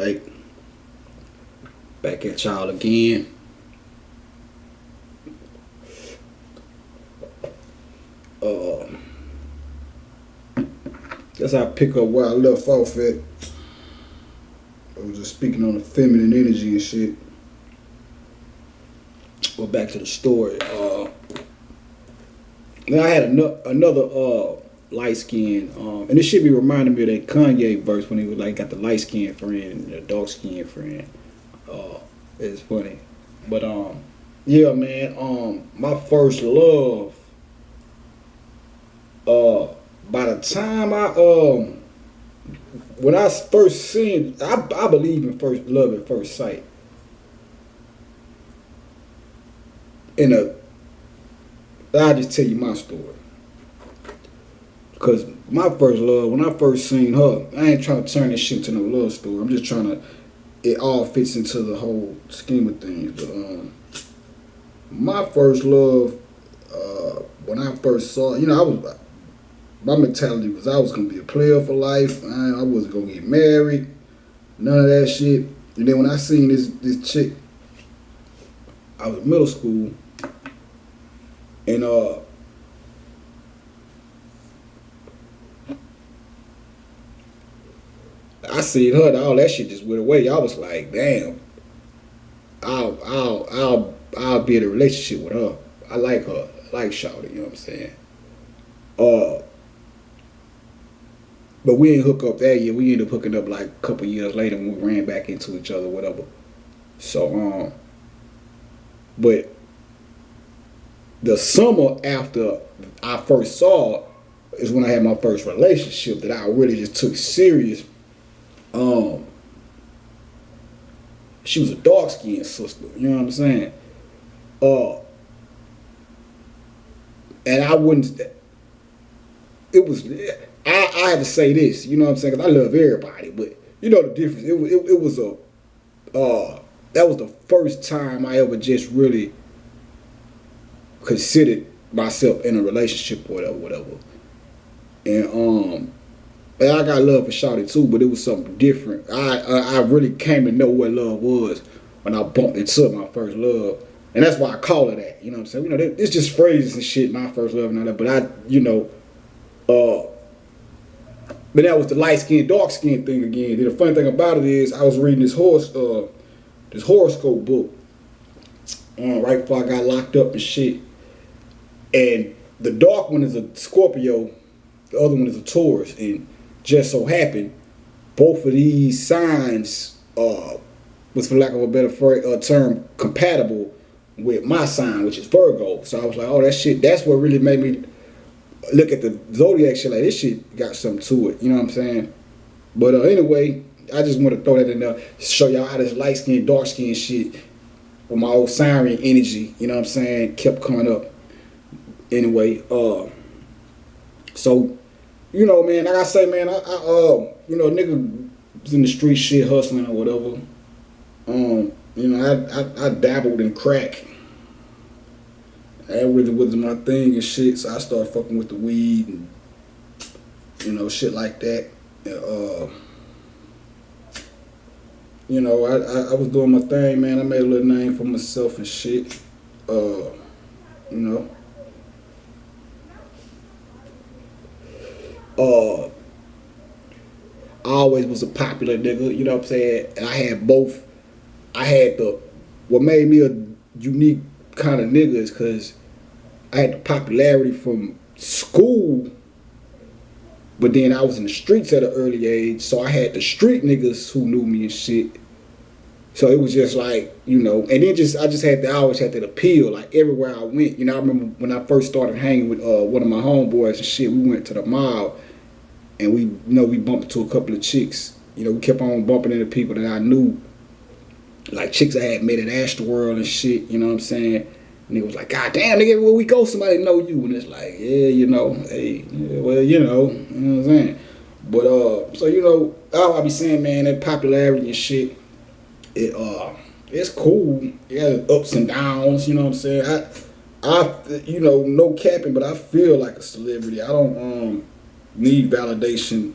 Alright, back at y'all again. Guess I pick up where I left off at. I was just speaking on the feminine energy and shit. Well, back to the story. Now I had another light skin, and this should be reminding me of that Kanye verse when he was like got the light skin friend and the dark skin friend. It's funny, but yeah, man. My first love. By the time when I first seen, I believe in first love at first sight. I'll just tell you my story. Because my first love, when I first seen her, I ain't trying to turn this shit to no love story. I'm just trying to, it all fits into the whole scheme of things. But my first love, when I first saw it, my mentality was I was going to be a player for life. I wasn't going to get married. None of that shit. And then when I seen this chick, I was in middle school. And I seen her, and all that shit just went away. I was like, damn, I'll be in a relationship with her. I like her. I like Shawty, you know what I'm saying? But we ain't hook up that year. We ended up hooking up like a couple years later when we ran back into each other, whatever. So, but the summer after I first saw her is when I had my first relationship that I really just took serious. She was a dark-skinned sister, you know what I'm saying? And I wouldn't, it was, I had to say this, you know what I'm saying? Because I love everybody, but you know the difference. It was that was the first time I ever just really considered myself in a relationship or whatever. And I got love for Shawty too, but it was something different. I really came to know what love was when I bumped into my first love. And that's why I call it that, you know what I'm saying? You know, it's just phrases and shit, my first love and all that, but but that was the light skin, dark skin thing again. The funny thing about it is I was reading this horoscope book right before I got locked up and shit. And the dark one is a Scorpio, the other one is a Taurus, and just so happened both of these signs was, for lack of a better term, compatible with my sign, which is Virgo. So I was like, oh, that's what really made me look at the zodiac shit like this shit got something to it, you know what I'm saying? But anyway, I just want to throw that in there to show y'all how this light skin, dark skin shit with my old siren energy, you know what I'm saying, kept coming up. Anyway, so, you know, man, like I say, man, nigga was in the street shit hustling or whatever. I dabbled in crack. That really wasn't my thing and shit, so I started fucking with the weed and, shit like that. I was doing my thing, man. I made a little name for myself and shit. I always was a popular nigga, you know what I'm saying? And I had both. I had what made me a unique kind of nigga is because I had the popularity from school, but then I was in the streets at an early age, so I had the street niggas who knew me and shit. So it was just like, and then I always had that appeal, like everywhere I went. I remember when I first started hanging with one of my homeboys and shit, we went to the mall and we bumped into a couple of chicks. We kept on bumping into people that I knew, like chicks I had met at Astroworld and shit, you know what I'm saying? And it was like, God damn, nigga, everywhere we go, somebody know you. And it's like, yeah, hey, yeah, well, you know what I'm saying? But, so, I be saying, man, that popularity and shit, it's cool. Yeah, ups and downs, you know what I'm saying? I no capping, but I feel like a celebrity. I don't need validation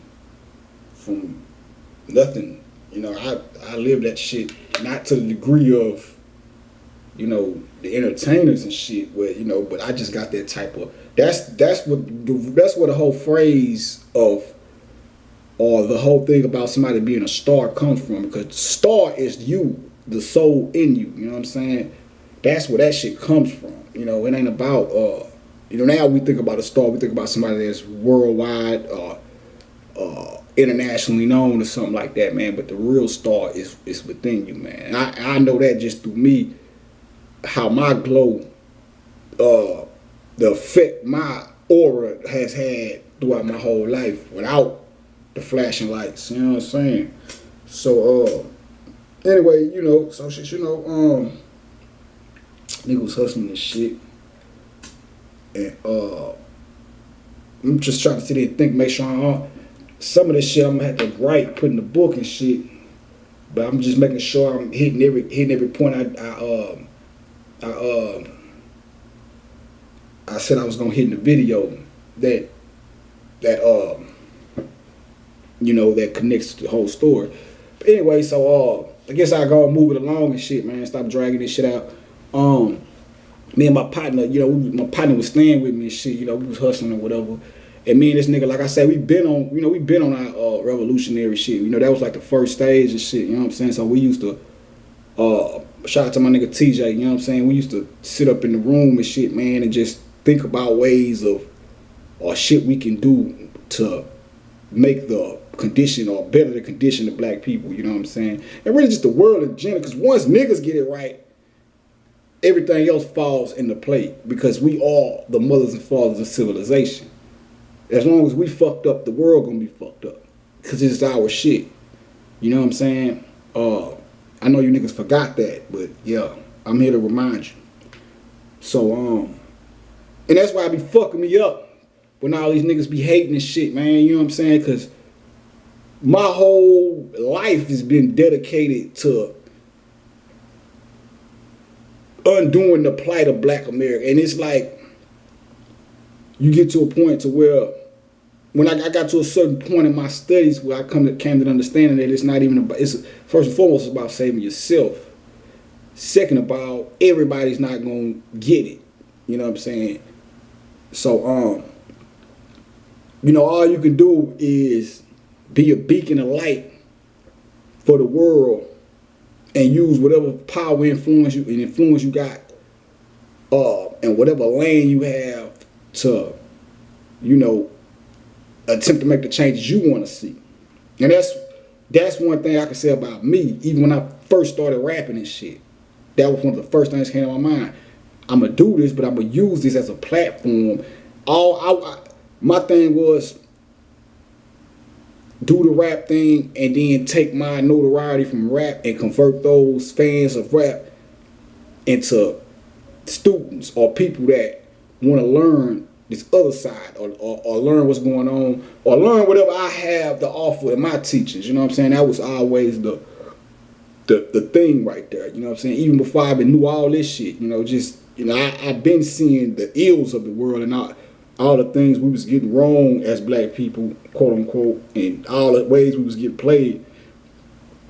from nothing. You know, I live that shit, not to the degree of, you know, the entertainers and shit, where, you know, but I just got that type of, that's what the whole phrase of, or the whole thing about somebody being a star comes from, because the star is you, the soul in you. You know what I'm saying? That's where that shit comes from. You know, it ain't about you know, now we think about a star, we think about somebody that's worldwide, internationally known or something like that, man. But the real star is within you, man. And I know that just through me, how my glow, the effect my aura has had throughout my whole life without the flashing lights. You know what I'm saying? So anyway, you know, so shit, you know, nigga was hustling this shit, and I'm just trying to sit there and think, make sure some of this shit I'm gonna have to write, put in the book and shit. But I'm just making sure I'm hitting every point I said I was gonna hit in the video that you know, that connects to the whole story. But anyway, so I guess I go and move it along and shit, man. Stop dragging this shit out. Me and my partner, you know, my partner was staying with me and shit. You know, we was hustling or whatever. And me and this nigga, like I said, we been on our revolutionary shit. You know, that was like the first stage and shit. You know what I'm saying? So we used to shout out to my nigga TJ. You know what I'm saying? We used to sit up in the room and shit, man, and just think about ways of or shit we can do to make the condition or better the condition of black people. You know what I'm saying? And really just the world in general. Because once niggas get it right, everything else falls into play, because we are the mothers and fathers of civilization. As long as we fucked up, the world gonna be fucked up, because it's our shit. You know what I'm saying? I know you niggas forgot that, but yeah, I'm here to remind you. So and that's why I be fucking me up when all these niggas be hating and shit, man. You know what I'm saying? Because my whole life has been dedicated to undoing the plight of black America. And it's like, you get to a point to where, when I got to a certain point in my studies where I came to the understanding that it's not even about, it's first and foremost it's about saving yourself. Second, about everybody's not gonna get it. You know what I'm saying? So you know, all you can do is be a beacon of light for the world, and use whatever power influence you got, and whatever lane you have to, you know, attempt to make the changes you want to see. And that's one thing I can say about me. Even when I first started rapping and shit, that was one of the first things that came to my mind. I'm gonna do this, but I'm gonna use this as a platform. My thing was do the rap thing and then take my notoriety from rap and convert those fans of rap into students or people that want to learn this other side, or learn what's going on, or learn whatever I have to offer in my teachings. You know what I'm saying? That was always the thing right there. You know what I'm saying? Even before I even knew all this shit, you know, just, you know, I've been seeing the ills of the world and all the things we was getting wrong as black people, quote unquote, and all the ways we was getting played.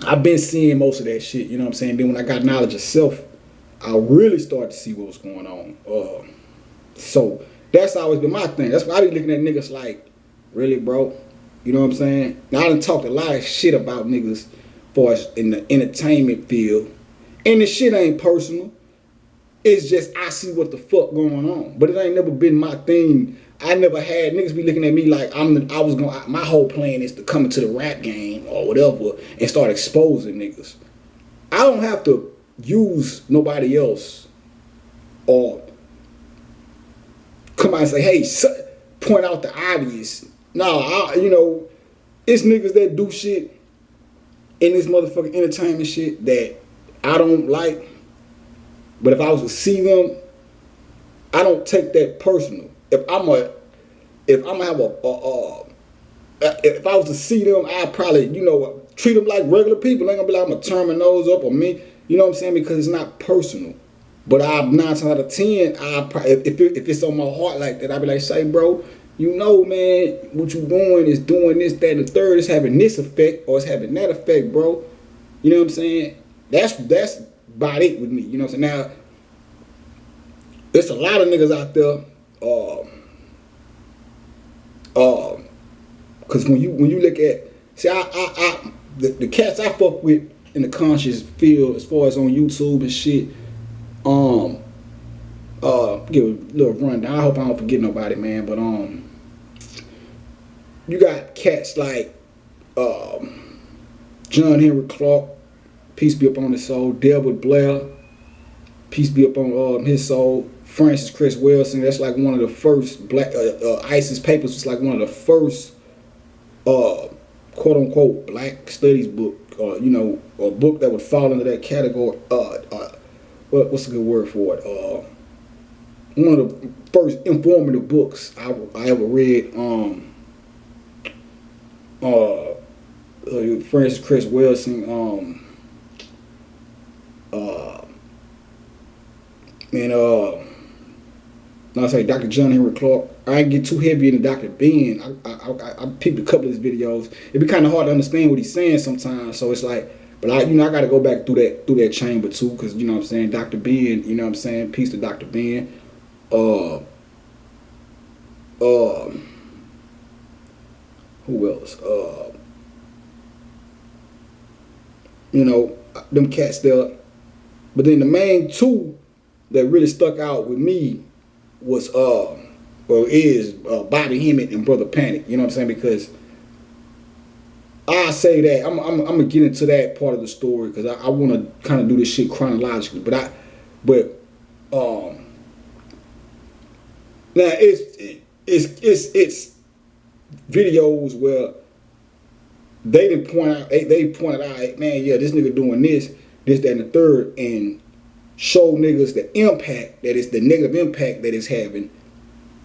I've been seeing most of that shit, you know what I'm saying? Then when I got knowledge of self, I really started to see what was going on. So that's always been my thing. That's why I be looking at niggas like, really, bro? You know what I'm saying? Now, I done talked a lot of shit about niggas for us in the entertainment field, and the shit ain't personal. It's just I see what the fuck going on. But it ain't never been my thing. I never had niggas be looking at me like my whole plan is to come into the rap game or whatever and start exposing niggas. I don't have to use nobody else or come out and say, hey, point out the obvious. No, you know, it's niggas that do shit in this motherfucking entertainment shit that I don't like. But if I was to see them, I don't take that personal. If I was to see them, I'd probably, you know, treat them like regular people. I ain't gonna be like, I'm gonna turn my nose up on me. You know what I'm saying? Because it's not personal. But 9 times out of 10, if it's on my heart like that, I'd be like, say, bro, you know, man, what you doing is doing this, that, and the third. It's having this effect or it's having that effect, bro. You know what I'm saying? That's about it with me. You know what I'm saying? Now, there's a lot of niggas out there. Cause when you look at, see, the cats I fuck with in the conscious field as far as on YouTube and shit. Give a little rundown. I hope I don't forget nobody, man. But you got cats like John Henry Clark, peace be up on his soul. Delbert Blair, peace be up on his soul. Francis Chris Wilson, that's like one of the first black ISIS papers was like one of the first quote unquote black studies book, you know, a book that would fall into that category. What's a good word for it? One of the first informative books I ever read. Francis Chris Wilson. I say Dr. John Henry Clark. I ain't get too heavy into Dr. Ben. I peeped a couple of his videos. It'd be kind of hard to understand what he's saying sometimes. So it's like, but I got to go back through that chamber too, because you know what I'm saying. Dr. Ben, you know what I'm saying. Peace to Dr. Ben. Who else? You know, them cats there. But then the main two that really stuck out with me was is Bobby Hemmett and Brother Panic. You know what I'm saying? Because I say that I'm gonna get into that part of the story because I want to kind of do this shit chronologically. But now it's videos where they didn't point out, they pointed out, man, yeah, this nigga doing this, that, and the third, and show niggas the impact that is the negative impact that it's having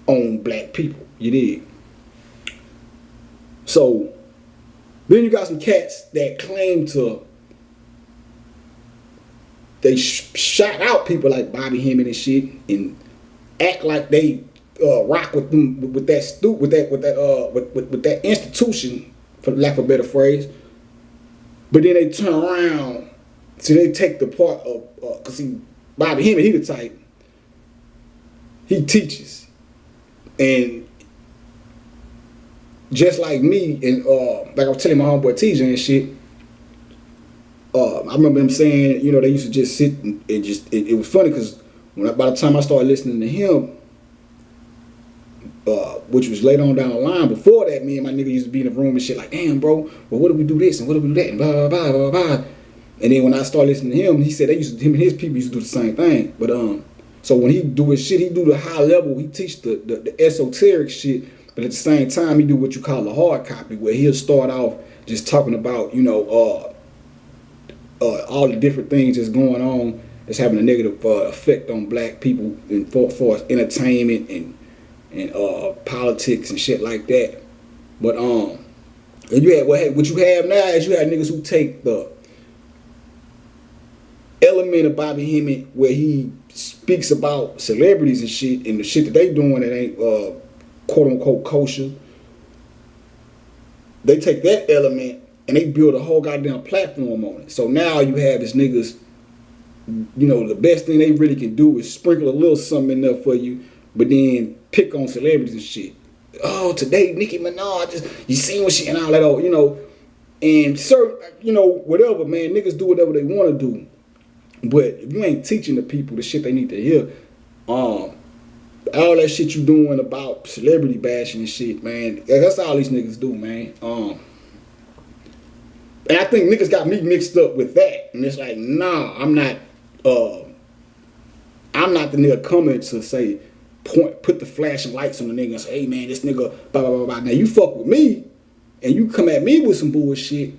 on black people. You dig? So then you got some cats that claim to shout out people like Bobby Hemmett and shit, and act like they rock with them with that institution, for lack of a better phrase. But then they turn around, so they take the part of cause Bobby Hemmett, he the type, he teaches, and just like me, and like I was telling my homeboy TJ and shit, I remember him saying, you know, they used to just sit and just it was funny because by the time I started listening to him, which was later on down the line, before that, me and my nigga used to be in the room and shit like, damn, bro, well, what do we do this and what do we do that and blah, blah, blah, blah, blah. And then when I started listening to him, he said him and his people used to do the same thing. But so when he do his shit, he do the high level, he teach the esoteric shit, but at the same time, he do what you call a hard copy, where he'll start off just talking about, you know, all the different things that's going on that's having a negative effect on black people and for as entertainment and politics and shit like that. But and you had what you have now is you have niggas who take the element of Bobby Hemmett where he speaks about celebrities and shit and the shit that they doing that ain't quote unquote kosher. They take that element and they build a whole goddamn platform on it. So now you have these niggas, you know, the best thing they really can do is sprinkle a little something in there for you, but then pick on celebrities and shit. Oh, today Nicki Minaj, you seen what she and all that, you know, and you know, whatever, man, niggas do whatever they want to do. But if you ain't teaching the people the shit they need to hear, all that shit you doing about celebrity bashing and shit, man, that's all these niggas do, man. And I think niggas got me mixed up with that, and it's like, nah, I'm not the nigga coming to say, put the flashing lights on the nigga and say, hey man, this nigga, blah, blah, blah, blah. Now you fuck with me, and you come at me with some bullshit,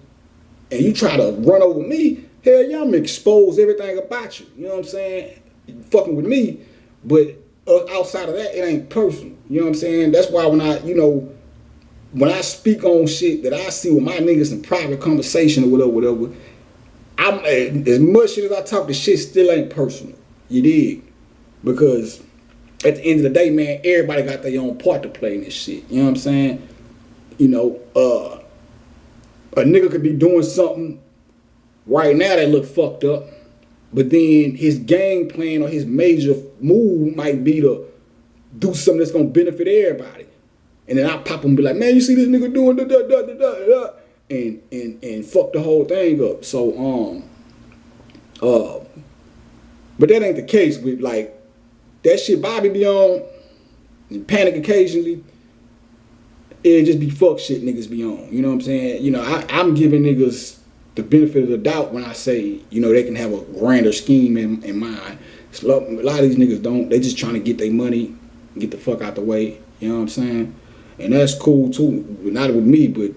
and you try to run over me, hell yeah, I'm expose everything about you. You know what I'm saying? You fucking with me, but outside of that, it ain't personal. You know what I'm saying? That's why when I speak on shit that I see with my niggas in private conversation or whatever, I'm as much shit as I talk, the shit still ain't personal. You dig? Because at the end of the day, man, everybody got their own part to play in this shit. You know what I'm saying? You know, a nigga could be doing something Right now they look fucked up. But then his game plan or his major move might be to do something that's gonna benefit everybody. And then I pop him and be like, man, you see this nigga doing da da da da da da, and fuck the whole thing up. So but that ain't the case with like that shit Bobby be on and Panic occasionally. It just be fuck shit niggas be on. You know what I'm saying? You know, I'm giving niggas the benefit of the doubt when I say, you know, they can have a grander scheme in mind. A lot of these niggas don't. They just trying to get their money, get the fuck out the way. You know what I'm saying? And that's cool too. Not with me, but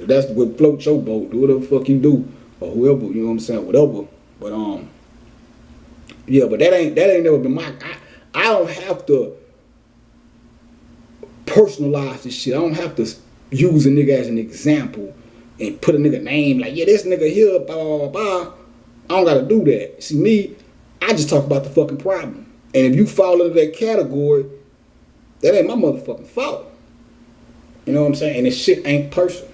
that's what float your boat. Do whatever the fuck you do, or whoever. You know what I'm saying? Whatever. But yeah. But that ain't never been my. I don't have to personalize this shit. I don't have to use a nigga as an example and put a nigga name like, yeah, this nigga here, blah, blah, blah, blah. I don't gotta do that. See, me, I just talk about the fucking problem. And if you fall into that category, that ain't my motherfucking fault. You know what I'm saying? And this shit ain't personal.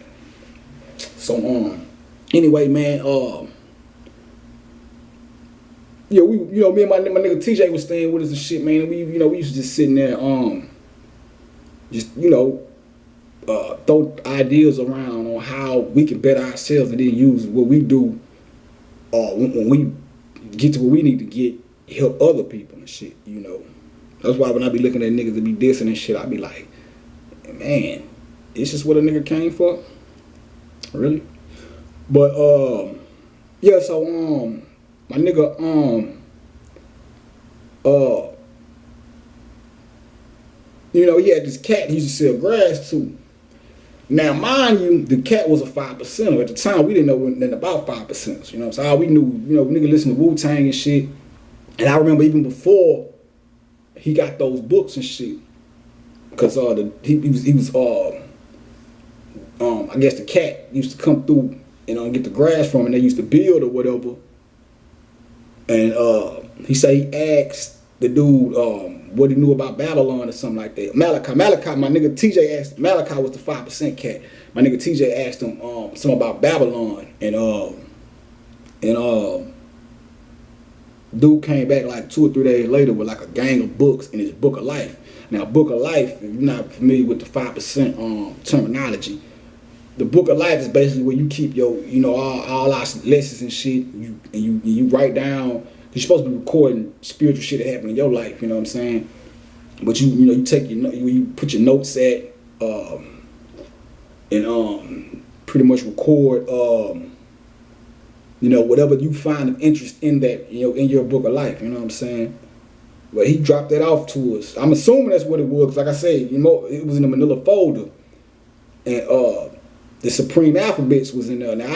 So, anyway, man, yeah, we, you know, me and my nigga TJ was staying with us and shit, man. And we, you know, we used to just sitting there, just, you know, throw ideas around on how we can better ourselves and then use what we do when we get to where we need to get, help other people and shit, you know. That's why when I be looking at niggas that be dissing and shit, I be like, man, this is what a nigga came for? Really? But, yeah, so, my nigga, you know, he had this cat he used to sell grass to. Now, mind you, the cat was a 5%er. At the time, we didn't know nothing about 5%ers. You know what I'm saying? All we knew, you know, nigga listened to Wu-Tang and shit. And I remember even before he got those books and shit, because he was I guess the cat used to come through and get the grass from him, and they used to build or whatever. And he said he asked the dude what he knew about Babylon or something like that. Malachi, my nigga TJ asked, Malachi was the 5% cat. My nigga TJ asked him something about Babylon, and dude came back like 2 or 3 days later with like a gang of books in his book of life. Now, book of life, if you're not familiar with the 5% terminology, the book of life is basically where you keep your, you know, all our lessons and shit. You write down. You're supposed to be recording spiritual shit that happened in your life. You know what I'm saying? But you know, you take you put your notes at and pretty much record you know, whatever you find of interest in that, you know, in your book of life. You know what I'm saying? But he dropped that off to us. I'm assuming that's what it was. 'Cause like I said, you know, it was in a manila folder, and the Supreme Alphabets was in there. Now,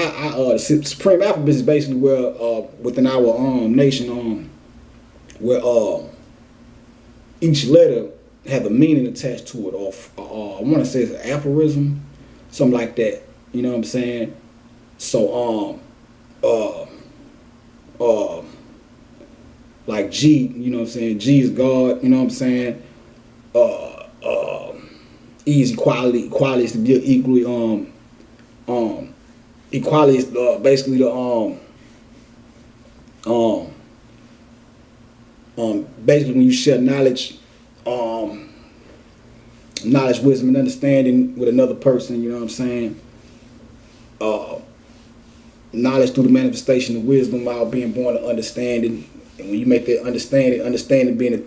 the Supreme Alphabets is basically where, within our nation, where each letter have a meaning attached to it, or I want to say it's an aphorism, something like that. You know what I'm saying? So, like G, you know what I'm saying? G is God. You know what I'm saying? E is equality. Equality is to be equally. Equality is basically the basically when you share knowledge, knowledge, wisdom, and understanding with another person. You know what I'm saying? Knowledge through the manifestation of wisdom while being born of understanding. And when you make that understanding being the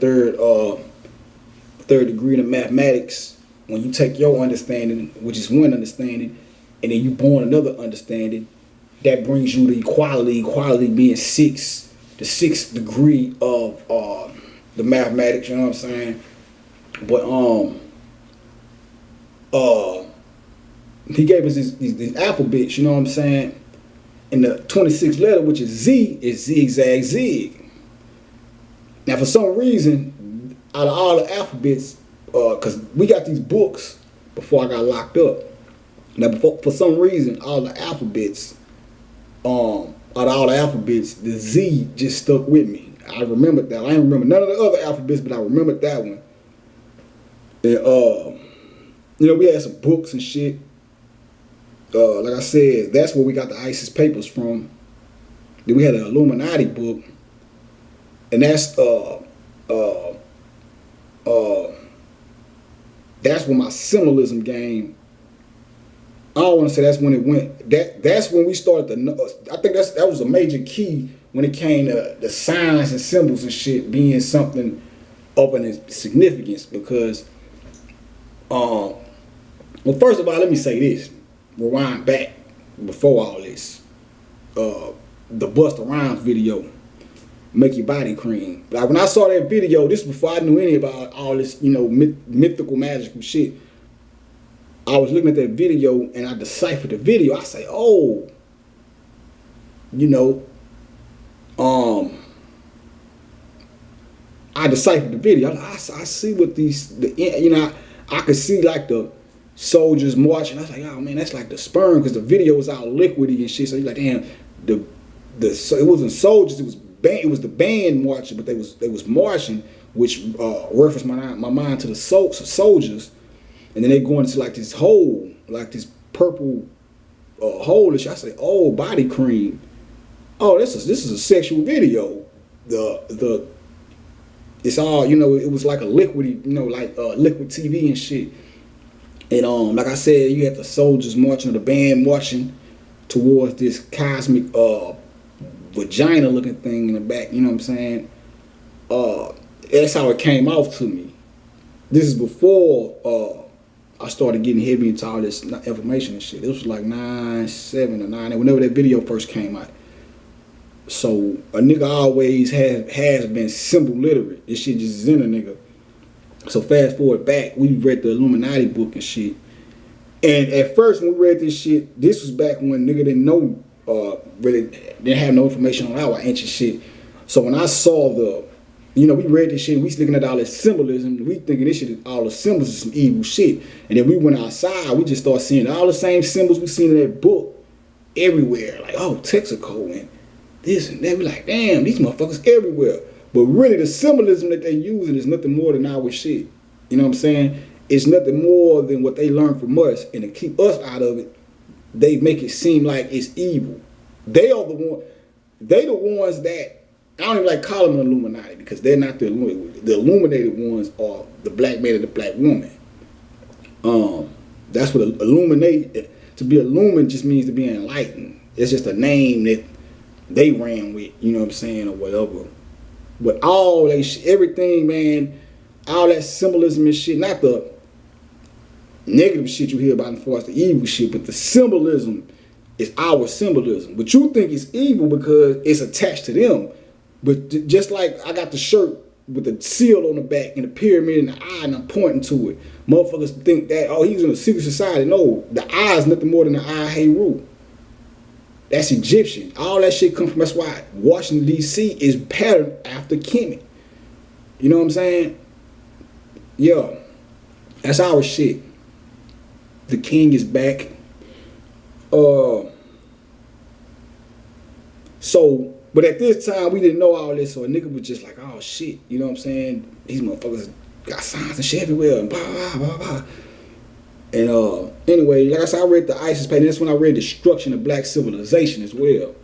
third degree in mathematics, when you take your understanding, which is one understanding, and then you born another understanding, that brings you to equality. Equality being the sixth degree of the mathematics. You know what I'm saying? But he gave us these alphabets. You know what I'm saying? And the 26th letter, which is Z, is zigzag zig. Now, for some reason, out of all the alphabets, because we got these books before I got locked up. Now, for some reason, all the alphabets, out of all the alphabets, the Z just stuck with me. I remembered that. I didn't remember none of the other alphabets, but I remembered that one. And, you know, we had some books and shit. Like I said, that's where we got the ISIS papers from. Then we had an Illuminati book, and uh, that's when my symbolism game. I don't want to say that's when it went. That's when we started to. I think that was a major key when it came to the signs and symbols and shit being something of an significance. Because, well, first of all, let me say this. Rewind back before all this. The Busta Rhymes video, "Make Your Body Cream." Like when I saw that video, this was before I knew any about all this, mythical, magical shit. I was looking at that video and I deciphered the video. I say, oh, I deciphered the video. I see what I could see like the soldiers marching. I was like, oh man, that's like the sperm, because the video was all liquidy and shit. So you're like, damn, it wasn't soldiers, it was the band marching, but they was marching, which referenced my mind to the soldiers. And then they go into like this hole, like this purple hole. And I say, oh, body cream. Oh, this is a sexual video. It's all, it was like a liquidy, like liquid TV and shit. And like I said, you had the soldiers marching, or the band marching towards this cosmic vagina looking thing in the back. You know what I'm saying? That's how it came off to me. This is before I started getting heavy into all this information and shit. It was like 9/7 or 9/8, whenever that video first came out. So a nigga always has been symbol literate. This shit just is in a nigga. So fast forward back, we read the Illuminati book and shit. And at first when we read this shit, this was back when nigga didn't know, really didn't have no information on our ancient shit. So when I saw we read this shit, we was looking at all this symbolism, we thinking this shit, all the symbols is some evil shit. And then we went outside, we just started seeing all the same symbols we seen in that book everywhere. Like, oh, Texaco and this and that. We like, damn, these motherfuckers everywhere. But really the symbolism that they using is nothing more than our shit. You know what I'm saying? It's nothing more than what they learned from us. And to keep us out of it, they make it seem like it's evil. They the ones that, I don't even like calling them Illuminati, because they're not the illuminated ones are the black man and the black woman. That's what illuminate, to be illumined just means to be enlightened. It's just a name that they ran with, you know what I'm saying, or whatever. But all that everything, man, all that symbolism and shit, not the negative shit you hear about as far as the evil shit, but the symbolism is our symbolism. But you think it's evil because it's attached to them. But just like I got the shirt with the seal on the back and the pyramid in the eye and I'm pointing to it, motherfuckers think that, oh, he's in a secret society. No, the eye is nothing more than the eye Heru. That's Egyptian. All that shit comes from, that's why Washington, D.C. is patterned after Kemet. You know what I'm saying? Yeah, that's our shit. The king is back. But at this time, we didn't know all this, so a nigga was just like, oh shit, you know what I'm saying? These motherfuckers got signs and shit everywhere, and blah, blah, blah, blah. And anyway, like I said, I read the ISIS page, and that's when I read Destruction of Black Civilization as well.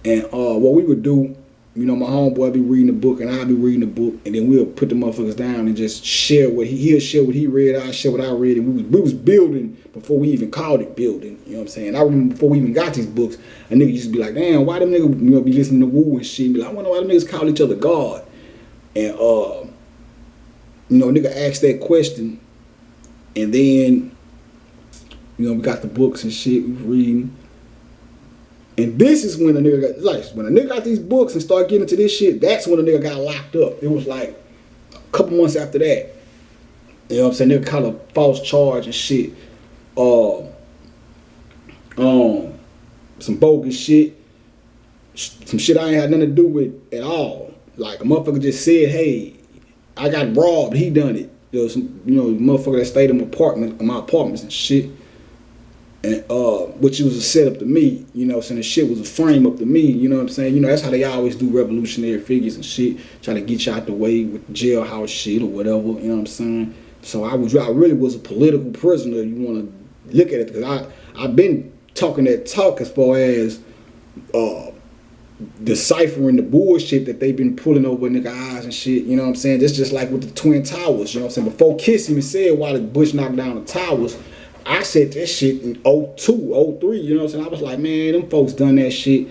And what we would do, my homeboy be reading the book, and I'll be reading the book, and then we'll put the motherfuckers down and just share what he'll share what he read, I'll share what I read, and we was building before we even called it building. You know what I'm saying? I remember before we even got these books, a nigga used to be like, damn, why them niggas be listening to woo and shit? Be like, I wonder why them niggas call each other God. And nigga asked that question, and then we got the books and shit we was reading. And this is when a nigga got these books and started getting into this shit, that's when a nigga got locked up. It was like a couple months after that. You know what I'm saying? Nigga caught a false charge and shit. Some bogus shit. Some shit I ain't had nothing to do with at all. Like a motherfucker just said, hey, I got robbed, he done it. There was some, motherfucker that stayed in my apartments and shit. And which was a setup to me, saying the shit was a frame up to me, you know what I'm saying? That's how they always do revolutionary figures and shit, trying to get you out the way with jailhouse shit or whatever, you know what I'm saying? So I really was a political prisoner, you want to look at it, because I've been talking that talk as far as deciphering the bullshit that they've been pulling over nigga eyes and shit, you know what I'm saying? That's just like with the Twin Towers, you know what I'm saying? Before Kiss even said why the Bush knocked down the towers, I said that shit in 02, 03, you know what I'm saying? I was like, man, them folks done that shit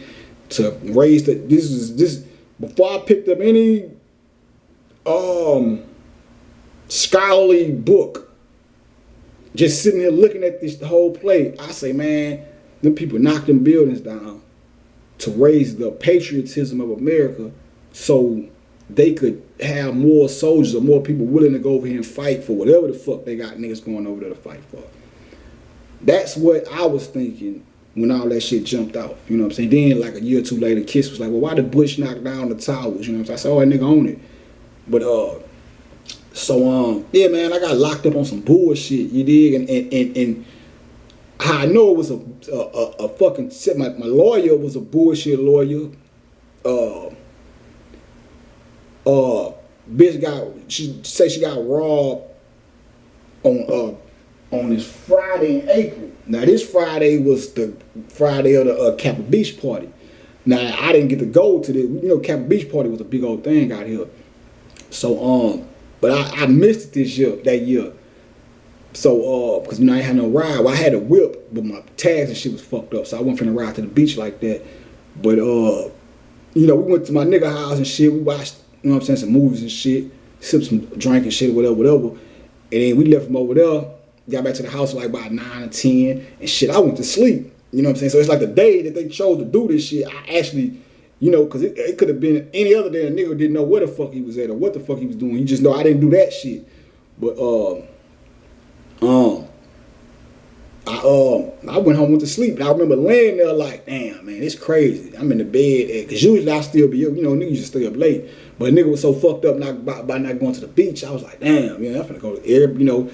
to raise this before I picked up any scholarly book, just sitting here looking at this the whole play, I say, man, them people knocked them buildings down to raise the patriotism of America so they could have more soldiers or more people willing to go over here and fight for whatever the fuck they got niggas going over there to fight for. That's what I was thinking when all that shit jumped off. You know what I'm saying? Then like a year or two later, Kiss was like, well, why did Bush knock down the towers? You know what I'm saying? I said, oh, that nigga own it. But yeah, man, I got locked up on some bullshit, you dig? And how I know it was a fucking shit. My lawyer was a bullshit lawyer. Bitch she got robbed on this Friday in April. Now this Friday was the Friday of the Kappa Beach party. Now I didn't get to go to the, you know, Kappa Beach party was a big old thing out here. So but I missed it that year. So because you know I ain't had no ride. Well, I had a whip, but my tags and shit was fucked up, so I wasn't finna ride to the beach like that. But you know, we went to my nigga house and shit. We watched, you know what I'm saying, some movies and shit, sipped some drink and shit, whatever. And then we left from over there. Got back to the house like about 9 or 10 and shit. I went to sleep. You know what I'm saying? So it's like the day that they chose to do this shit, I actually, you know, because it could have been any other day. A nigga didn't know where the fuck he was at or what the fuck he was doing. You just know I didn't do that shit. But I went home, went to sleep, and I remember laying there like, damn, man, it's crazy. I'm in the bed, because usually I still be up, you know, niggas used to stay up late. But a nigga was so fucked up by not going to the beach, I was like, damn, man, I'm finna go to air, you know,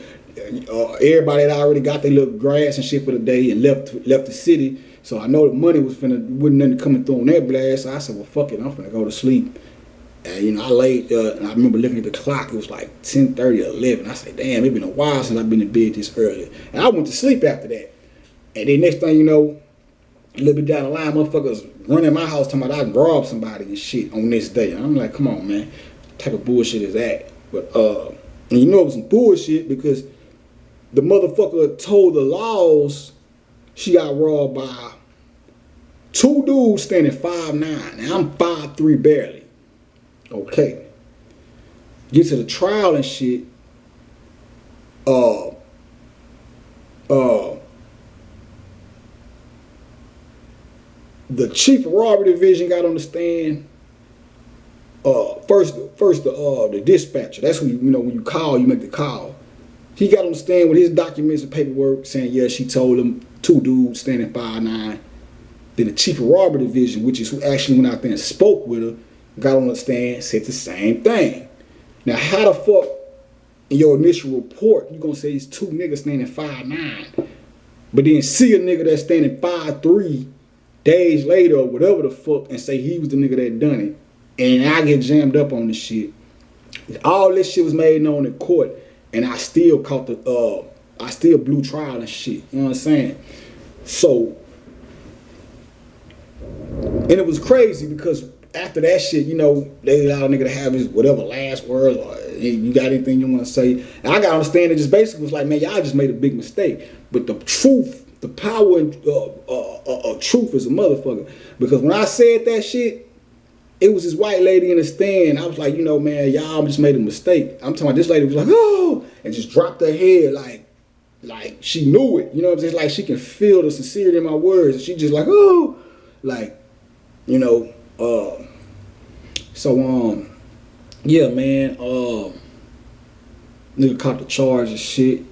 everybody that already got their little grass and shit for the day and left the city. So I know the money wasn't nothing coming through on that blast. So I said, well, fuck it, I'm finna go to sleep. And, you know, I laid and I remember looking at the clock. It was like 10:30 or 11. I said, damn, it been a while since I've been in bed this early. And I went to sleep after that. And then next thing you know, a little bit down the line, motherfuckers running my house talking about I robbed somebody and shit on this day. And I'm like, come on, man. What type of bullshit is that? But, and you know it was some bullshit because the motherfucker told the laws she got robbed by two dudes standing 5'9". And I'm 5'3" barely. Okay. Get to the trial and shit. The chief of robbery division got on the stand. First the dispatcher. That's when you know when you call, you make the call. He got on the stand with his documents and paperwork saying, yeah, she told him two dudes standing 5'9". Then the chief of robbery division, which is who actually went out there and spoke with her, got on the stand, said the same thing. Now, how the fuck in your initial report you gonna say it's two niggas standing 5'9", but then see a nigga that's standing 5'3" days later or whatever the fuck and say he was the nigga that done it, and I get jammed up on this shit. All this shit was made known in court, and I still caught I still blew trial and shit. You know what I'm saying? So, and it was crazy because after that shit, you know, they allowed a nigga to have his whatever last words or you got anything you want to say. And I got to understand it just basically was like, man, y'all just made a big mistake. But the truth, the power of truth is a motherfucker. Because when I said that shit, it was this white lady in the stand. I was like, you know, man, y'all just made a mistake. I'm talking about this lady was like, oh, and just dropped her head like she knew it. You know what I'm saying? It's like she can feel the sincerity in my words. And she just like, oh, like, you know, so yeah, man, nigga caught the charge and shit,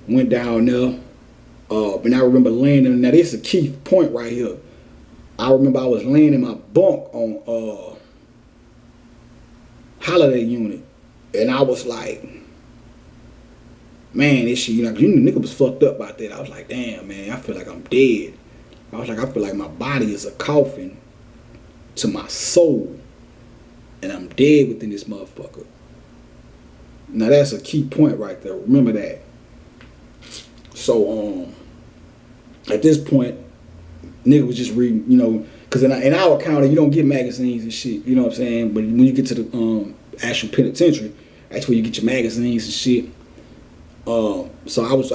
went down there, but I remember laying in, now this is a key point right here. I remember I was laying in my bunk on holiday unit, and I was like, man, this shit, you know, nigga was fucked up about that. I was like, damn, man, I feel like I'm dead. I was like, I feel like my body is a coffin to my soul, and I'm dead within this motherfucker. Now that's a key point right there. Remember that. So at this point, Nigga was just reading, you know, because in our county you don't get magazines and shit, you know what I'm saying? But when you get to the actual penitentiary, that's where you get your magazines and shit. So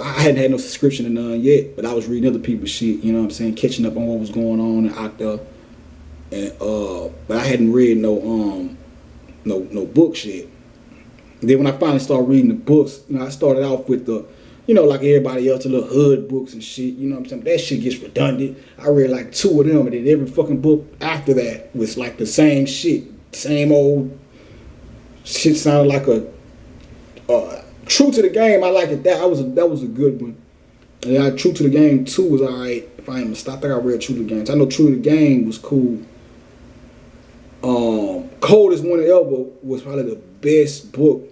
I hadn't had no subscription to none yet, but I was reading other people's shit, you know what I'm saying, catching up on what was going on out there. And but I hadn't read no book shit. And then when I finally started reading the books, you know, I started off with the, you know, like everybody else, the little hood books and shit, you know what I'm saying? That shit gets redundant. I read like 2 of them, and then every fucking book after that was like the same shit. Same old shit. Sounded like a True to the Game. I like it. That was a good one. And True to the Game 2 was alright. If I ain't mistaken, I think I read True to the Game. I know True to the Game was cool. Coldest Winter Ever was probably the best book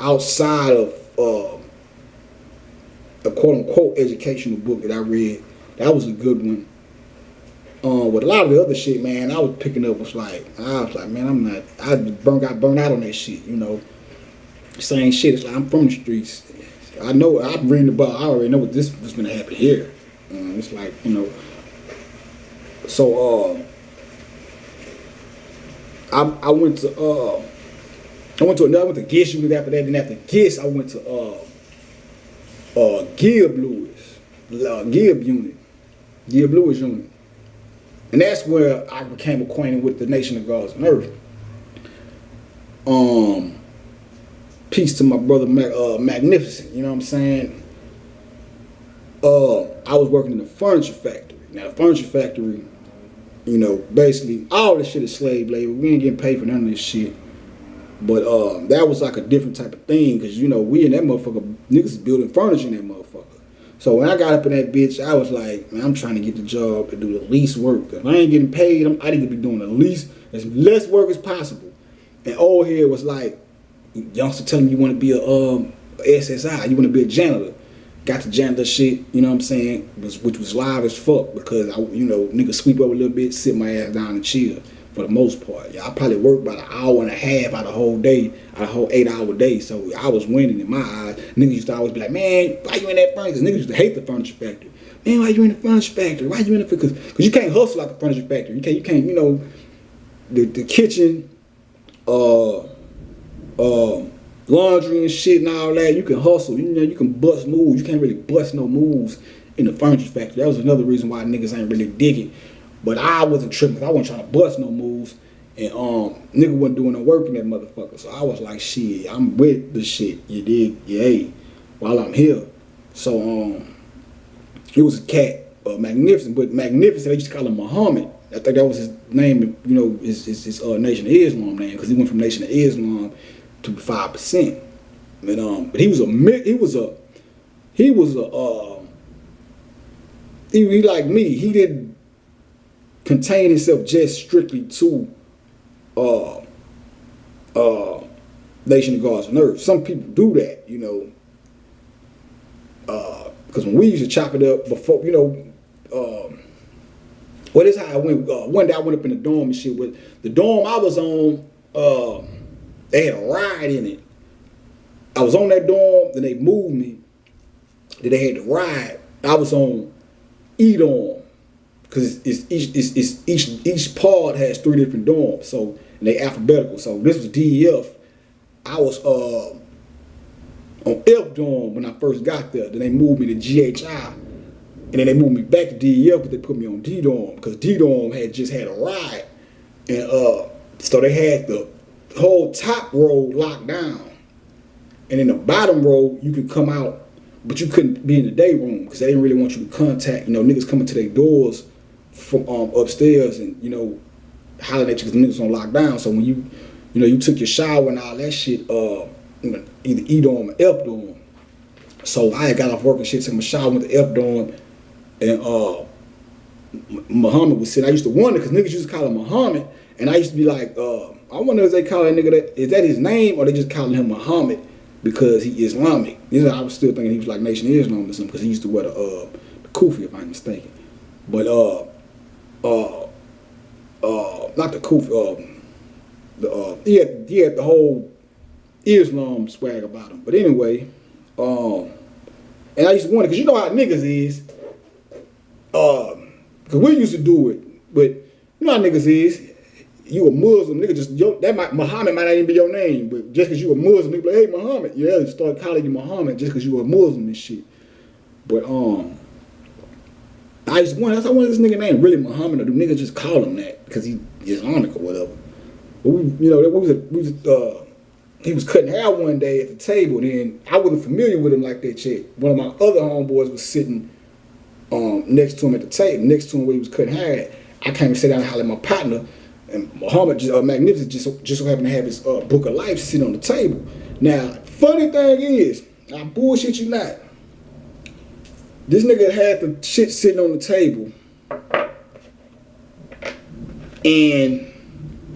outside of a quote-unquote educational book that I read. That was a good one. With a lot of the other shit, man, I was picking up was like, man, I got burned out on that shit, you know. Same shit. It's like I'm from the streets. I know, I'm reading about, I already know what this was gonna happen here. It's like, you know. So I went to Gish unit after that. Then after Gish, I went to Gibb Lewis unit. And that's where I became acquainted with the Nation of Gods and Earth. Peace to my brother Magnificent, you know what I'm saying? I was working in a furniture factory. Now, the furniture factory, you know, basically all this shit is slave labor. We ain't getting paid for none of this shit. But that was like a different type of thing, because, you know, we in that motherfucker, niggas is building furniture in that motherfucker. So when I got up in that bitch, I was like, man, I'm trying to get the job and do the least work. If I ain't getting paid, I need to be doing the least, as less work as possible. And old head was like, youngster telling me you want to be a SSI, you want to be a janitor. Got the janitor shit, you know what I'm saying, which was live as fuck, because you know, niggas sweep up a little bit, sit my ass down and chill for the most part. Yeah, I probably worked about an hour and a half out of the whole day, out of the whole 8-hour day. So I was winning in my eyes. Niggas used to always be like, man, why you in that furniture? Niggas used to hate the furniture factory. Man, why you in the furniture factory? Why you in it? Because you can't hustle like the furniture factory. You can't, you know, the kitchen, laundry and shit and all that, you can hustle, you know, you can bust moves. You can't really bust no moves in the furniture factory. That was another reason why niggas ain't really dig it. But I wasn't tripping, because I wasn't trying to bust no moves, and nigga wasn't doing no work in that motherfucker. So I was like, shit, I'm with the shit, you dig? Yeah, while I'm here. So it was a cat, Magnificent, but Magnificent, they used to call him Muhammad. I think that was his name, you know, his Nation of Islam name, because he went from Nation of Islam to 5%. But he like me. He didn't contain himself just strictly to Nation of Gods and Earth. Some people do that, you know, because when we used to chop it up before, you know, well, this is how I went. One day I went up in the dorm and shit. With the dorm I was on, they had a ride in it. I was on that dorm, then they moved me. Then they had the ride. I was on E-dorm, because each pod has 3 different dorms, so and they alphabetical. So this was DEF. I was on F dorm when I first got there. Then they moved me to GHI, and then they moved me back to DEF, but they put me on D dorm, because D dorm had just had a ride, and so they had the whole top row locked down, and in the bottom row you could come out, but you couldn't be in the day room, because they didn't really want you to contact, you know, niggas coming to their doors from upstairs and, you know, hollering at you because niggas on lockdown. So when you know, you took your shower and all that shit, you know, either E dorm or F dorm. So I had got off work and shit, took my shower, went to F dorm, and Muhammad was sitting. I used to wonder, because niggas used to call him Muhammad, and I used to be like, I wonder if they call that nigga that, is that his name, or they just calling him Muhammad because he Islamic. You know, I was still thinking he was like Nation of Islam or something, because he used to wear the kufi, if I'm mistaken. But not the kufi, he had the whole Islam swag about him. But anyway, and I used to wonder, because you know how niggas is, Because we used to do it, but you know how niggas is. You a Muslim, nigga, Muhammad might not even be your name, but just because you a Muslim, nigga be like, hey, Muhammad. Yeah, start calling you Muhammad just because you a Muslim and shit. But, I used to wonder, this nigga name really Muhammad, or do niggas just call him that because he Islamic or whatever. But he was cutting hair one day at the table, and then I wasn't familiar with him like that shit. One of my other homeboys was sitting next to him at the table, next to him where he was cutting hair. I came and sat down and hollered at my partner, and Muhammad Magnificent just so happened to have his book of life sitting on the table. Now, funny thing is, I bullshit you not. This nigga had the shit sitting on the table, and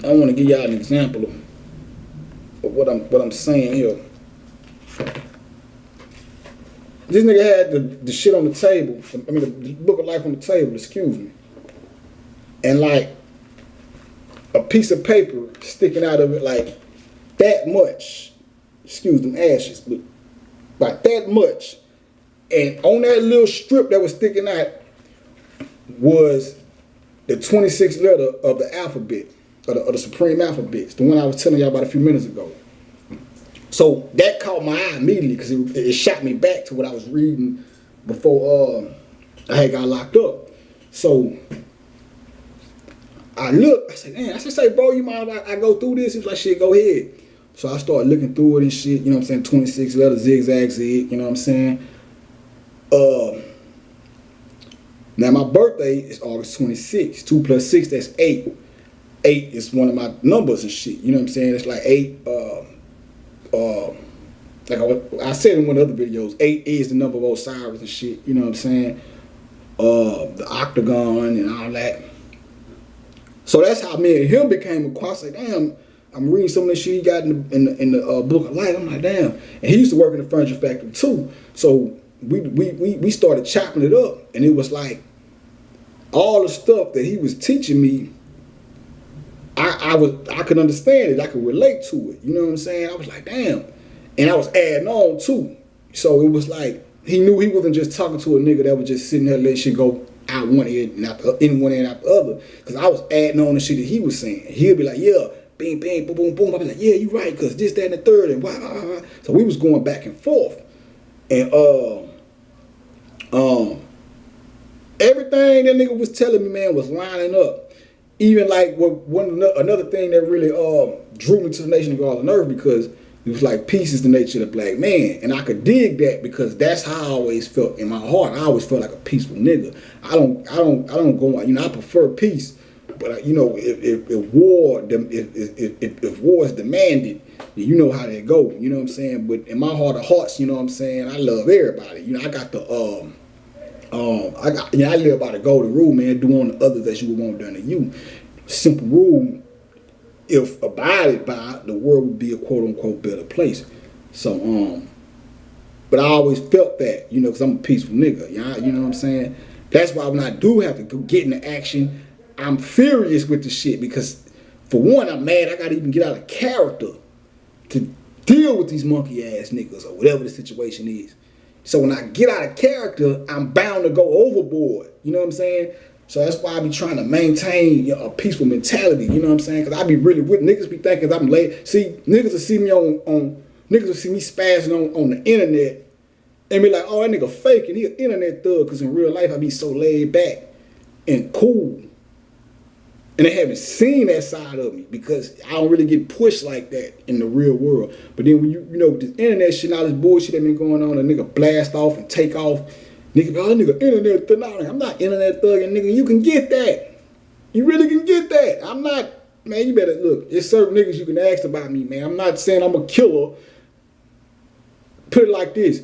I want to give y'all an example of what I'm saying here. This nigga had the shit on the table. I mean, the book of life on the table. Excuse me. And like a piece of paper sticking out of it, like that much. Excuse them ashes, but about that much. And on that little strip that was sticking out was the 26th letter of the alphabet, of the supreme alphabet, the one I was telling y'all about a few minutes ago. So that caught my eye immediately because it shot me back to what I was reading before I had got locked up. So I looked, I said, man, I said, say, bro, you mind if I go through this? He was like, shit, go ahead. So I started looking through it and shit, you know what I'm saying, 26 letters, zigzag, zig, you know what I'm saying? Now my birthday is August 26th. 2 plus 6, that's 8. 8 is one of my numbers and shit. You know what I'm saying? It's like 8. Like I said in one of the other videos, 8 is the number of Osiris and shit. You know what I'm saying? The octagon and all that. So that's how me and him became acquainted. I said, damn, I'm reading some of the shit he got in the book of life. I'm like, damn. And he used to work in the furniture factory too. So we started chopping it up, and it was like all the stuff that he was teaching me, I could understand it, I could relate to it. You know what I'm saying? I was like, damn. And I was adding on too. So it was like he knew he wasn't just talking to a nigga that was just sitting there letting shit go out one end and out in one end out the other. Cause I was adding on the shit that he was saying. He'd be like, yeah, bing, bing, boom, boom, boom. I'd be like, yeah, you right, cause this, that, and the third, and blah, blah, blah. So we was going back and forth. And everything that nigga was telling me, man, was lining up. Even like another thing that really drew me to the Nation of God on Earth, because it was like peace is the nature of the black man, and I could dig that because that's how I always felt in my heart. I always felt like a peaceful nigga. I don't go, you know, I prefer peace, but you know, if war is demanded, you know how that go. You know what I'm saying? But in my heart of hearts, you know what I'm saying, I love everybody. You know, I got the I live by the golden rule, man. Do unto others as you would want done to you. Simple rule. If abided by, the world would be a quote unquote better place. So but I always felt that, you know, because I'm a peaceful nigga. You know what I'm saying? That's why when I do have to go get into action, I'm furious with the shit, because for one, I'm mad I gotta even get out of character to deal with these monkey ass niggas or whatever the situation is. So when I get out of character, I'm bound to go overboard. You know what I'm saying? So that's why I be trying to maintain, you know, a peaceful mentality. You know what I'm saying? Because I be really with niggas be thinking I'm late. See, niggas will see me niggas will see me spazzing on the internet and be like, oh, that nigga fake and he an internet thug. Because in real life, I be so laid back and cool. And they haven't seen that side of me because I don't really get pushed like that in the real world. But then when you know, this internet shit, all this bullshit that been going on, a nigga blast off and take off. Nigga, oh, nigga, internet thug. I'm not internet thugging, nigga. You can get that. You really can get that. I'm not, man, you better look. There's certain niggas you can ask about me, man. I'm not saying I'm a killer. Put it like this.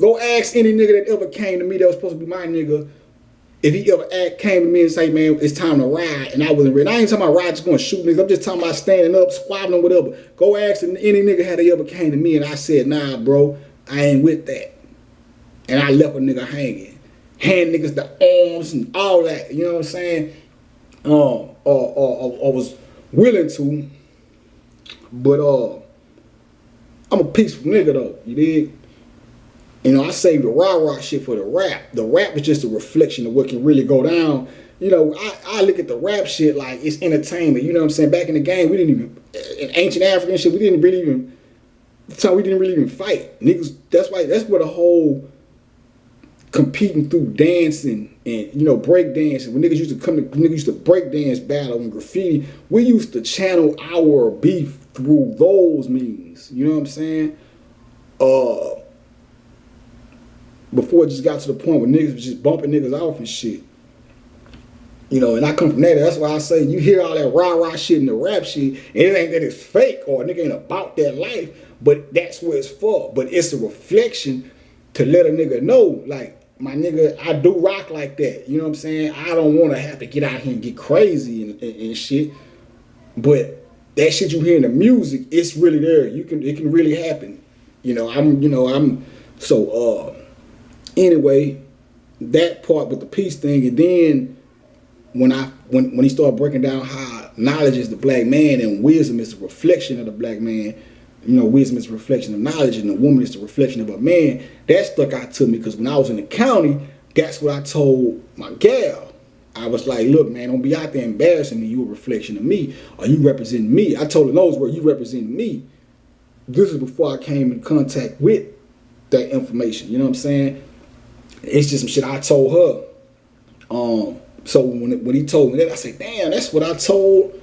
Go ask any nigga that ever came to me that was supposed to be my nigga. If he ever came to me and say, man, it's time to ride, and I wasn't ready. I ain't talking about ride just going to shoot niggas. I'm just talking about standing up, squabbling, whatever. Go ask any nigga how they ever came to me, and I said, nah, bro, I ain't with that. And I left a nigga hanging. Hand niggas the arms and all that, you know what I'm saying? I was willing to, but I'm a peaceful nigga though, you dig? You know, I save the rah-rah shit for the rap. The rap is just a reflection of what can really go down. You know, I look at the rap shit like it's entertainment. You know what I'm saying? Back in the game, we didn't even, in ancient African shit, we didn't really even fight. Niggas, that's where the whole competing through dancing and, you know, break dancing. When niggas used to break dance battle and graffiti, we used to channel our beef through those means. You know what I'm saying? Before it just got to the point where niggas was just bumping niggas off and shit. You know, and I come from that. That's why I say you hear all that rah-rah shit and the rap shit, and it ain't that it's fake or a nigga ain't about that life, but that's what it's for. But it's a reflection to let a nigga know, like, my nigga, I do rock like that. You know what I'm saying? I don't want to have to get out here and get crazy and shit. But that shit you hear in the music, it's really there. It can really happen. Anyway, that part with the peace thing, and then when he started breaking down how knowledge is the black man and wisdom is the reflection of the black man, you know, wisdom is a reflection of knowledge and the woman is the reflection of a man, that stuck out to me because when I was in the county, that's what I told my gal. I was like, look, man, don't be out there embarrassing me. You a reflection of me, or you represent me. I told her those words, you represent me. This is before I came in contact with that information. You know what I'm saying? It's just some shit I told her. So when he told me that, I said, damn, that's what I told,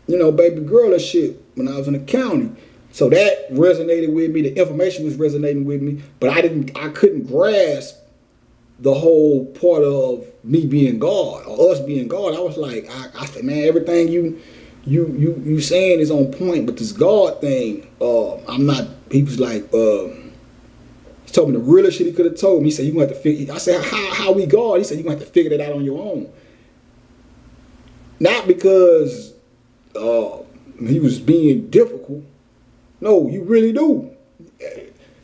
you know, baby girl and shit when I was in the county. So that resonated with me. The information was resonating with me, but I couldn't grasp the whole part of me being God or us being God. I was like, I said, man, everything you saying is on point, but this God thing, I'm not. He was like, he told me the realest shit he could have told me. He said, you gonna have to figure. I said, how we God? He said, you gonna have to figure that out on your own. Not because he was being difficult. No, you really do.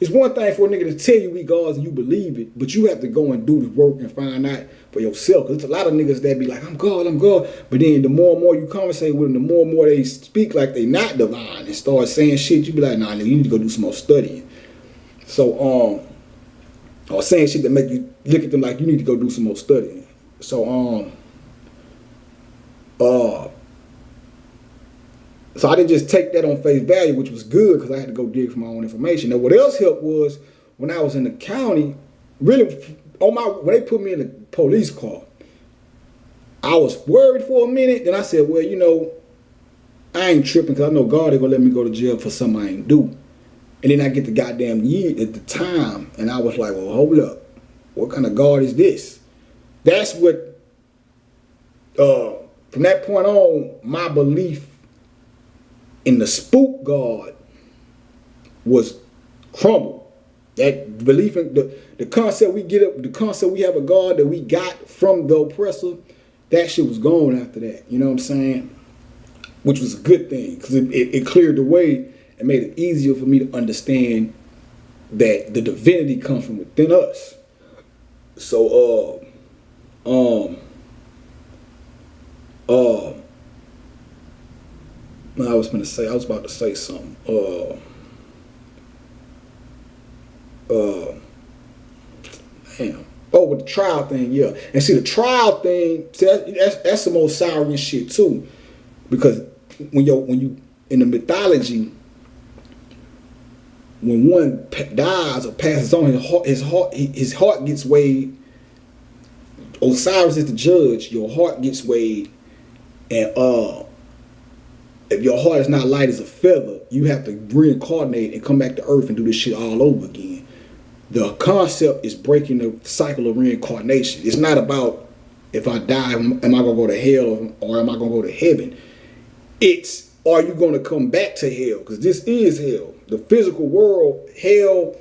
It's one thing for a nigga to tell you we gods and you believe it, but you have to go and do the work and find out for yourself. Because there's a lot of niggas that be like, I'm God. But then the more and more you conversate with them, the more and more they speak like they not divine and start saying shit, you be like, nah, nigga, you need to go do some more studying. So, or saying shit that make you look at them like you need to go do some more studying. So, so I didn't just take that on face value, which was good because I had to go dig for my own information. Now, what else helped was when I was in the county, really, when they put me in the police car, I was worried for a minute. Then I said, well, you know, I ain't tripping because I know God ain't gonna let me go to jail for something I ain't do. And then I get the goddamn year at the time, and I was like, well, hold up. What kind of God is this? That's what, from that point on, my belief in the spook God was crumbled. That belief in the concept we get up, the concept we have a God that we got from the oppressor, that shit was gone after that. You know what I'm saying? Which was a good thing because it cleared the way and made it easier for me to understand that the divinity comes from within us. So, I was about to say something. Damn. Oh, with the trial thing, yeah. And see, the trial thing, that's the most souring shit too, because when you in the mythology, when one dies or passes on, his heart gets weighed. Osiris is the judge. Your heart gets weighed, and if your heart is not light as a feather, you have to reincarnate and come back to earth and do this shit all over again. The concept is breaking the cycle of reincarnation. It's not about if I die, am I gonna go to hell or am I gonna go to heaven? It's, are you gonna come back to hell? Because this is hell. The physical world, hell,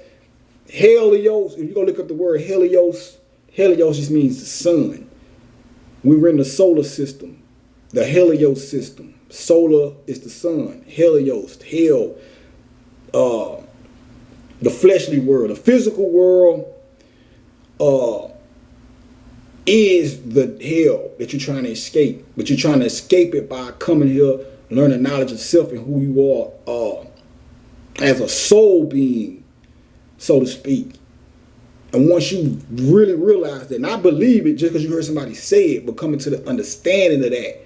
Helios, if you're gonna look up the word Helios just means the sun. We're in the solar system, the Helios system. Solar is the sun. Helios, hell, the fleshly world. The physical world is the hell that you're trying to escape. But you're trying to escape it by coming here, learning knowledge of self and who you are as a soul being. so to speak. And once you really realize that, and I believe it just because you heard somebody say it, but coming to the understanding of that,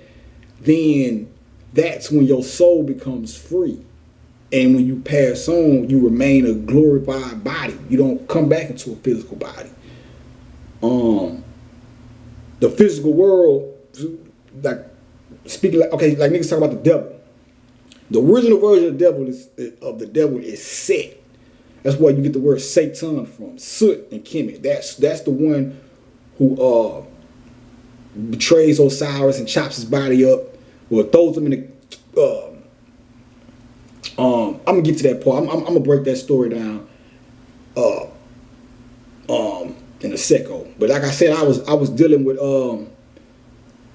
then that's when your soul becomes free. And when you pass on, you remain a glorified body. You don't come back into a physical body. The physical world, like speaking like, okay, like niggas talk about the devil. The original version of the devil is Set. That's where you get the word Satan from. Soot and Kemet. That's the one who betrays Osiris and chops his body up, or throws him in the. I'm gonna get to that part. I'm gonna break that story down. In a second. But like I said, I was dealing with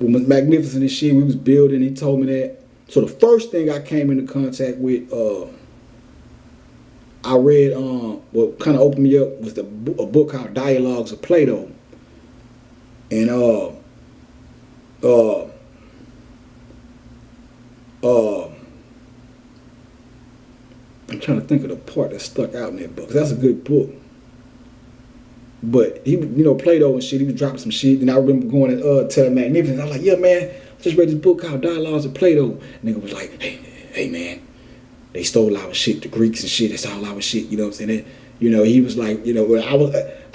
Magnificent and shit. We was building. He told me that. So the first thing I came into contact with, I read, what kind of opened me up was a book called Dialogues of Plato. And I'm trying to think of the part that stuck out in that book. That's a good book. But he, Plato and shit, he was dropping some shit. And I remember going and telling Magnificent, I was like, yeah, man, I just read this book called Dialogues of Plato. And nigga was like, hey, man, they stole our shit, the Greeks and shit, that's all our shit, you know what I'm saying? And, he was like, and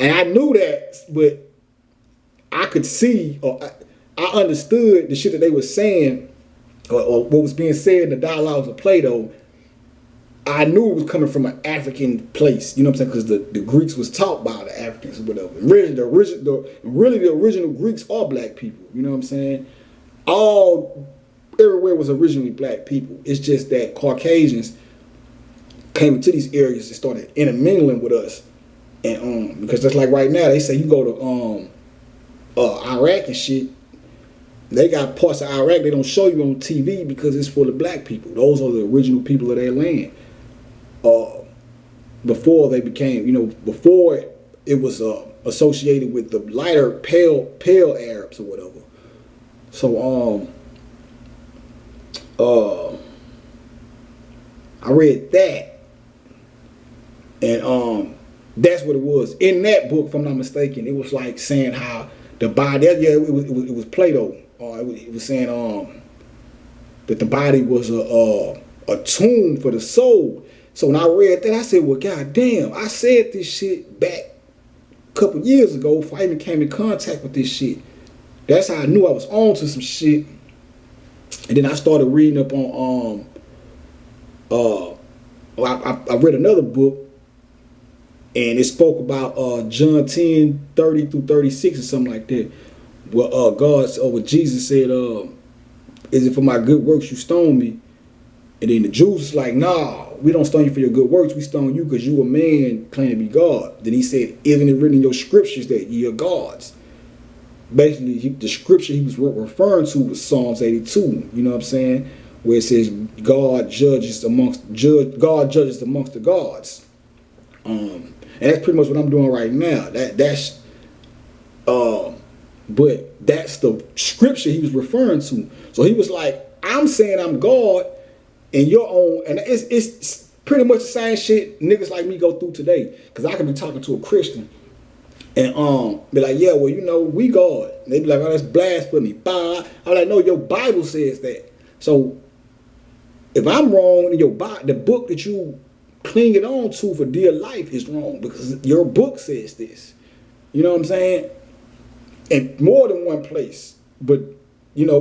I knew that, but I could see, or I understood the shit that they were saying, or what was being said in the Dialogues of Plato. I knew it was coming from an African place, you know what I'm saying? Because the Greeks was taught by the Africans or whatever. Really, the original Greeks are black people, you know what I'm saying? Everywhere was originally black people. It's just that Caucasians came into these areas and started intermingling with us. And because just like right now, they say you go to Iraq and shit, they got parts of Iraq they don't show you on TV because it's full of black people. Those are the original people of their land. Before they became, before it was associated with the lighter pale Arabs or whatever. So I read that, and that's what it was in that book. If I'm not mistaken, it was like saying how the body. Yeah, it was Plato. It was saying that the body was a tomb for the soul. So when I read that, I said, well, goddamn, I said this shit back a couple years ago before I even came in contact with this shit. That's how I knew I was on to some shit. And then I started reading up on, I read another book, and it spoke about John 10:30-36 or something like that. Where Jesus said, is it for my good works you stone me? And then the Jews was like, nah, we don't stone you for your good works. We stone you because you a man claiming to be God. Then he said, isn't it written in your scriptures that ye are gods? Basically, the scripture he was referring to was Psalms 82. You know what I'm saying? Where it says God judges amongst the gods. And that's pretty much what I'm doing right now. But that's the scripture he was referring to. So he was like, I'm saying I'm God, and your own, and it's pretty much the same shit niggas like me go through today. Because I can be talking to a Christian and be like, yeah, well, we God. And they be like, oh, that's blasphemy. I'm like, no, your Bible says that. So if I'm wrong, and the book that you clinging on to for dear life is wrong because your book says this. You know what I'm saying? In more than one place. But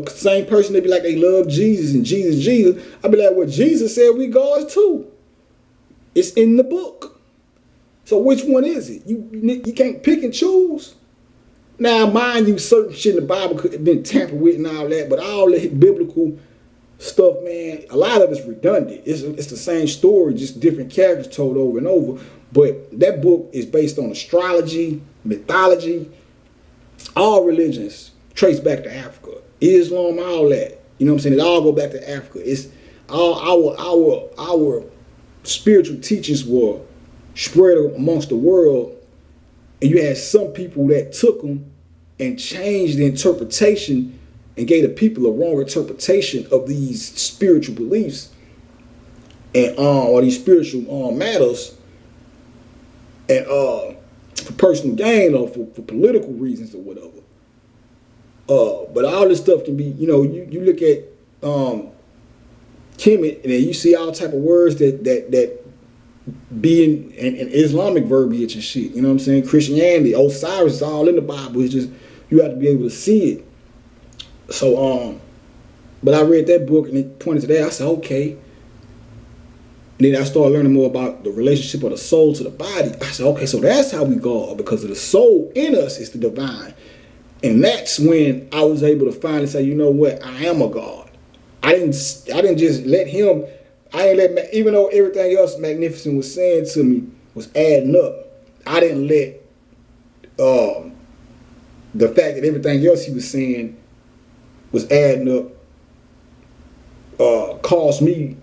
same person, they be like they love Jesus and Jesus. I be like, well, Jesus said we gods too. It's in the book. So which one is it? You can't pick and choose. Now, mind you, certain shit in the Bible could have been tampered with and all that, but all that biblical stuff, man, a lot of it's redundant. It's the same story, just different characters told over and over. But that book is based on astrology, mythology, all religions trace back to Africa. Islam, all that. You know what I'm saying? It all go back to Africa. It's all our spiritual teachings were spread amongst the world, and you had some people that took them and changed the interpretation and gave the people a wrong interpretation of these spiritual beliefs and or these spiritual matters. and for personal gain or for political reasons or whatever. But all this stuff can be, you know, you look at Kemet, and then you see all type of words that be in Islamic verbiage and shit. You know what I'm saying? Christianity, Osiris is all in the Bible. It's just you have to be able to see it. So but I read that book and it pointed to that. I said, okay. And then I started learning more about the relationship of the soul to the body. I said, okay, so that's how we God, because of the soul in us is the divine. And that's when I was able to finally say, you know what, I am a God. I didn't just let him, even though everything else Magnificent was saying to me was adding up, I didn't let the fact that everything else he was saying was adding up cause me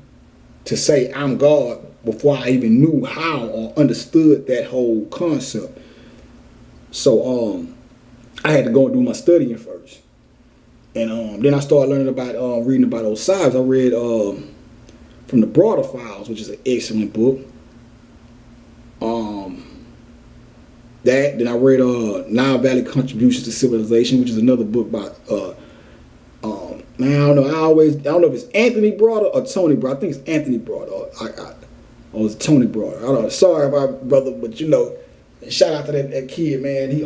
to say I'm God before I even knew how or understood that whole concept. So I had to go and do my studying first. And then I started learning about reading about Osiris. I read from the Broader Files, which is an excellent book. Then I read Nile Valley Contributions to Civilization, which is another book by man, I don't know. I don't know if it's Anthony Broader or Tony Broader. I think it's Anthony Broader. Or it's Tony Broader. I don't know. Sorry about brother, but you know, shout out to that kid, man. He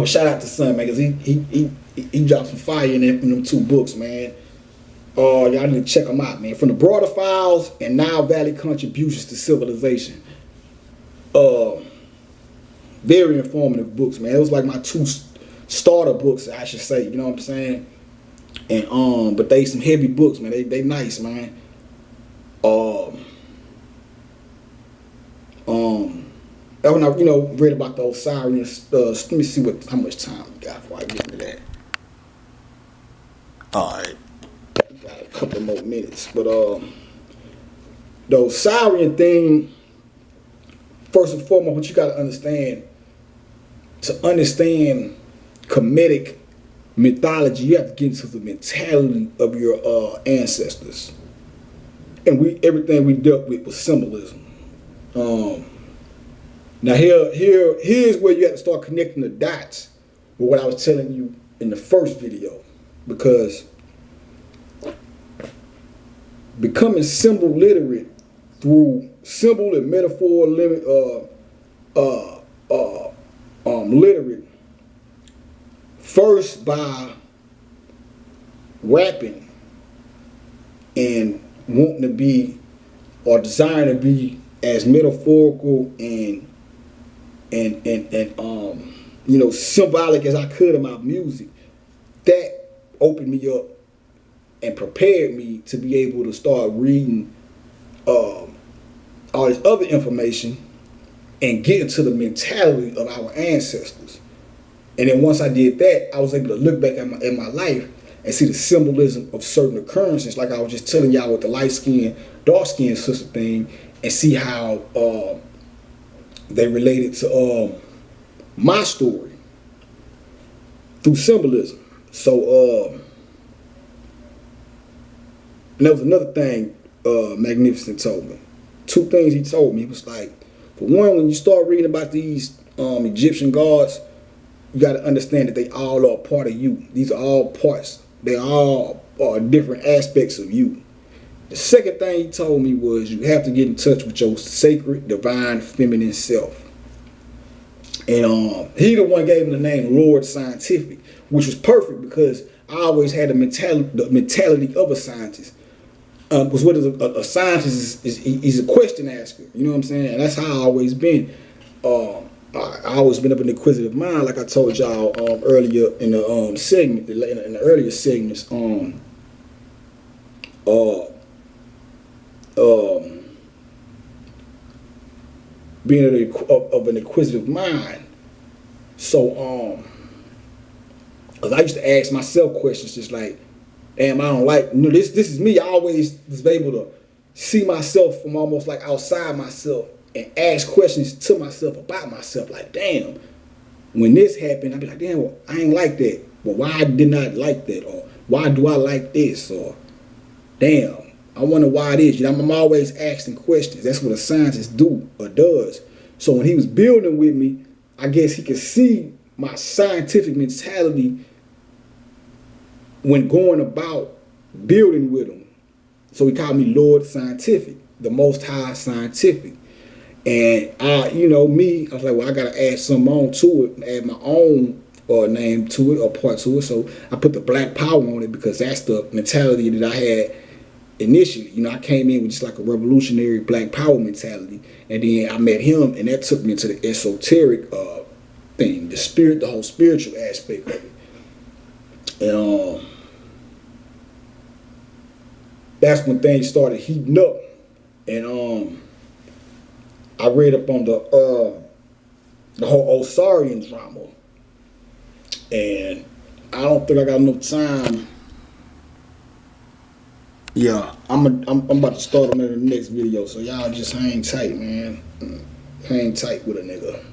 shout out to son, man, because he dropped some fire in them two books, man. Y'all need to check them out, man. From the Broader Files and Nile Valley Contributions to Civilization. Very informative books, man. It was like my two starter books, I should say. You know what I'm saying? And but they some heavy books, man. They nice, man. That when I read about the Osiris. Let me see how much time we got before I get into that. All right, got a couple more minutes, but the Osirian thing. First and foremost, what you got to understand, to understand Kemetic mythology, you have to get into the mentality of your ancestors. And everything we dealt with was symbolism. Now here's where you have to start connecting the dots with what I was telling you in the first video, because becoming symbol literate through symbol and metaphor literate, first by rapping and wanting to be or desiring to be as metaphorical and symbolic as I could in my music, that opened me up and prepared me to be able to start reading all this other information and get into the mentality of our ancestors. And then once I did that, I was able to look back at my life and see the symbolism of certain occurrences, like I was just telling y'all with the light skin, dark skin sister thing, and see how they related to my story through symbolism. So and there was another thing Magnificent told me. Two things he told me. He was like, for one, when you start reading about these Egyptian gods, you got to understand that they all are part of you. These are all parts. They all are different aspects of you. The second thing he told me was you have to get in touch with your sacred, divine, feminine self. And he the one gave him the name Lord Scientific, which was perfect because I always had the mentality of a scientist. Because what is a scientist is he's a question asker. You know what I'm saying? And that's how I always been. I always been up in the inquisitive mind, like I told y'all earlier in the segment, in the earlier segments. Being of an inquisitive mind. So because I used to ask myself questions just like, damn, I don't like, this is me. I always was able to see myself from almost like outside myself and ask questions to myself about myself. Like, damn, when this happened, I'd be like, damn, well, I ain't like that. Well, why did I like that? Or why do I like this? Or damn, I wonder why it is. I'm always asking questions. That's what a scientist do or does. So when he was building with me, I guess he could see my scientific mentality when going about building with him. So he called me Lord Scientific, the Most High Scientific. And you know, me, I was like, well, I gotta add something on to it, add my own name to it or part to it. So I put the Black Power on it because that's the mentality that I had initially. You know, I came in with just like a revolutionary Black Power mentality, and then I met him, and that took me into the esoteric thing, the spirit, the whole spiritual aspect of it. And that's when things started heating up. And I read up on the whole Osarian drama, and I don't think I got enough time. Yeah, I'm about to start on that in the next video, so y'all just hang tight, man. Hang tight with a nigga.